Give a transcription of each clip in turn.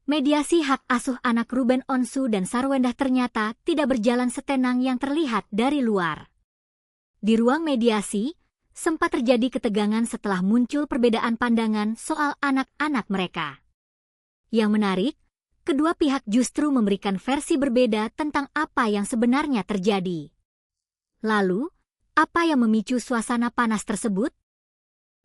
Mediasi hak asuh anak Ruben Onsu dan Sarwendah ternyata tidak berjalan setenang yang terlihat dari luar. Di ruang mediasi, sempat terjadi ketegangan setelah muncul perbedaan pandangan soal anak-anak mereka. Yang menarik, kedua pihak justru memberikan versi berbeda tentang apa yang sebenarnya terjadi. Lalu, apa yang memicu suasana panas tersebut?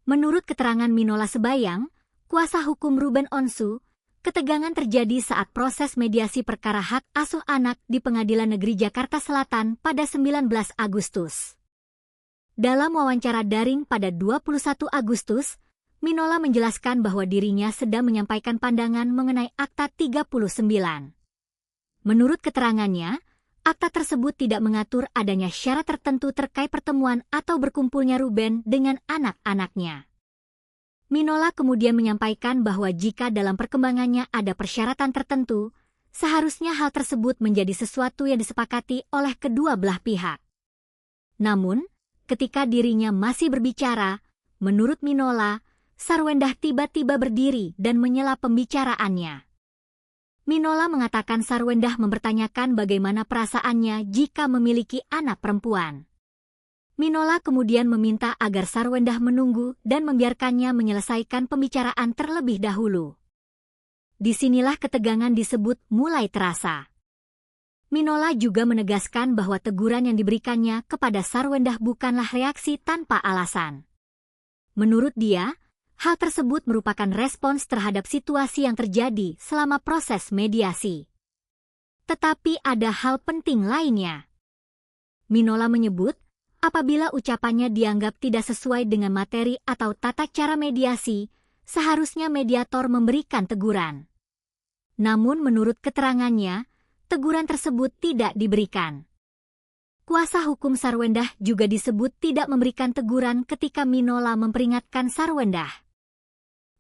Menurut keterangan Minola Sebayang, kuasa hukum Ruben Onsu, ketegangan terjadi saat proses mediasi perkara hak asuh anak di Pengadilan Negeri Jakarta Selatan pada 19 Agustus. Dalam wawancara daring pada 21 Agustus, Minola menjelaskan bahwa dirinya sedang menyampaikan pandangan mengenai Akta 39. Menurut keterangannya, akta tersebut tidak mengatur adanya syarat tertentu terkait pertemuan atau berkumpulnya Ruben dengan anak-anaknya. Minola kemudian menyampaikan bahwa jika dalam perkembangannya ada persyaratan tertentu, seharusnya hal tersebut menjadi sesuatu yang disepakati oleh kedua belah pihak. Namun, ketika dirinya masih berbicara, menurut Minola, Sarwendah tiba-tiba berdiri dan menyela pembicaraannya. Minola mengatakan Sarwendah mempertanyakan bagaimana perasaannya jika memiliki anak perempuan. Minola kemudian meminta agar Sarwendah menunggu dan membiarkannya menyelesaikan pembicaraan terlebih dahulu. Disinilah ketegangan disebut mulai terasa. Minola juga menegaskan bahwa teguran yang diberikannya kepada Sarwendah bukanlah reaksi tanpa alasan. Menurut dia, hal tersebut merupakan respons terhadap situasi yang terjadi selama proses mediasi. Tetapi ada hal penting lainnya. Minola menyebut, apabila ucapannya dianggap tidak sesuai dengan materi atau tata cara mediasi, seharusnya mediator memberikan teguran. Namun menurut keterangannya, teguran tersebut tidak diberikan. Kuasa hukum Sarwendah juga disebut tidak memberikan teguran ketika Minola memperingatkan Sarwendah.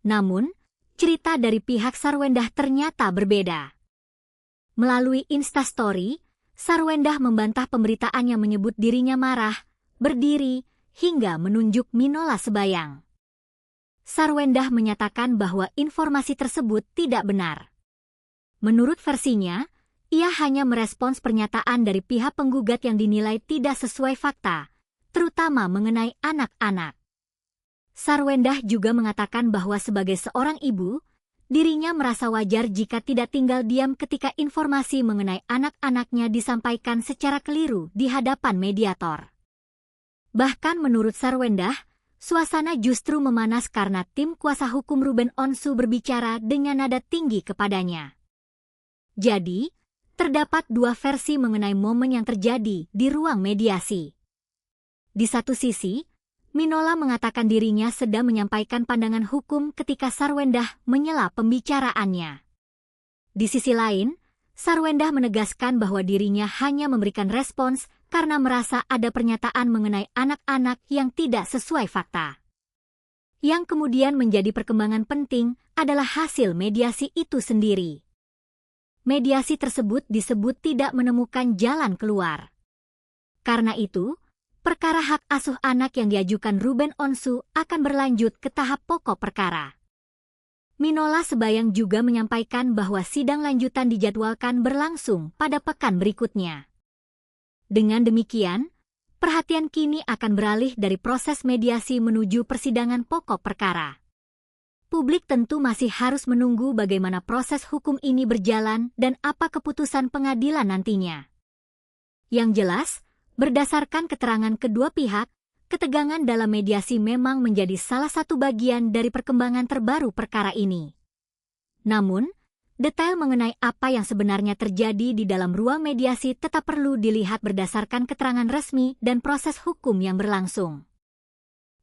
Namun, cerita dari pihak Sarwendah ternyata berbeda. Melalui Instastory, Sarwendah membantah pemberitaan yang menyebut dirinya marah, berdiri, hingga menunjuk Minola Sebayang. Sarwendah menyatakan bahwa informasi tersebut tidak benar. Menurut versinya, ia hanya merespons pernyataan dari pihak penggugat yang dinilai tidak sesuai fakta, terutama mengenai anak-anak. Sarwendah juga mengatakan bahwa sebagai seorang ibu, dirinya merasa wajar jika tidak tinggal diam ketika informasi mengenai anak-anaknya disampaikan secara keliru di hadapan mediator. Bahkan menurut Sarwendah, suasana justru memanas karena tim kuasa hukum Ruben Onsu berbicara dengan nada tinggi kepadanya. Jadi, terdapat dua versi mengenai momen yang terjadi di ruang mediasi. Di satu sisi, Minola mengatakan dirinya sedang menyampaikan pandangan hukum ketika Sarwendah menyela pembicaraannya. Di sisi lain, Sarwendah menegaskan bahwa dirinya hanya memberikan respons karena merasa ada pernyataan mengenai anak-anak yang tidak sesuai fakta. Yang kemudian menjadi perkembangan penting adalah hasil mediasi itu sendiri. Mediasi tersebut disebut tidak menemukan jalan keluar. Karena itu, perkara hak asuh anak yang diajukan Ruben Onsu akan berlanjut ke tahap pokok perkara. Minola Sebayang juga menyampaikan bahwa sidang lanjutan dijadwalkan berlangsung pada pekan berikutnya. Dengan demikian, perhatian kini akan beralih dari proses mediasi menuju persidangan pokok perkara. Publik tentu masih harus menunggu bagaimana proses hukum ini berjalan dan apa keputusan pengadilan nantinya. Yang jelas, berdasarkan keterangan kedua pihak, ketegangan dalam mediasi memang menjadi salah satu bagian dari perkembangan terbaru perkara ini. Namun, detail mengenai apa yang sebenarnya terjadi di dalam ruang mediasi tetap perlu dilihat berdasarkan keterangan resmi dan proses hukum yang berlangsung.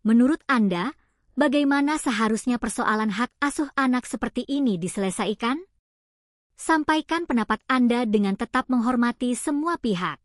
Menurut Anda, bagaimana seharusnya persoalan hak asuh anak seperti ini diselesaikan? Sampaikan pendapat Anda dengan tetap menghormati semua pihak.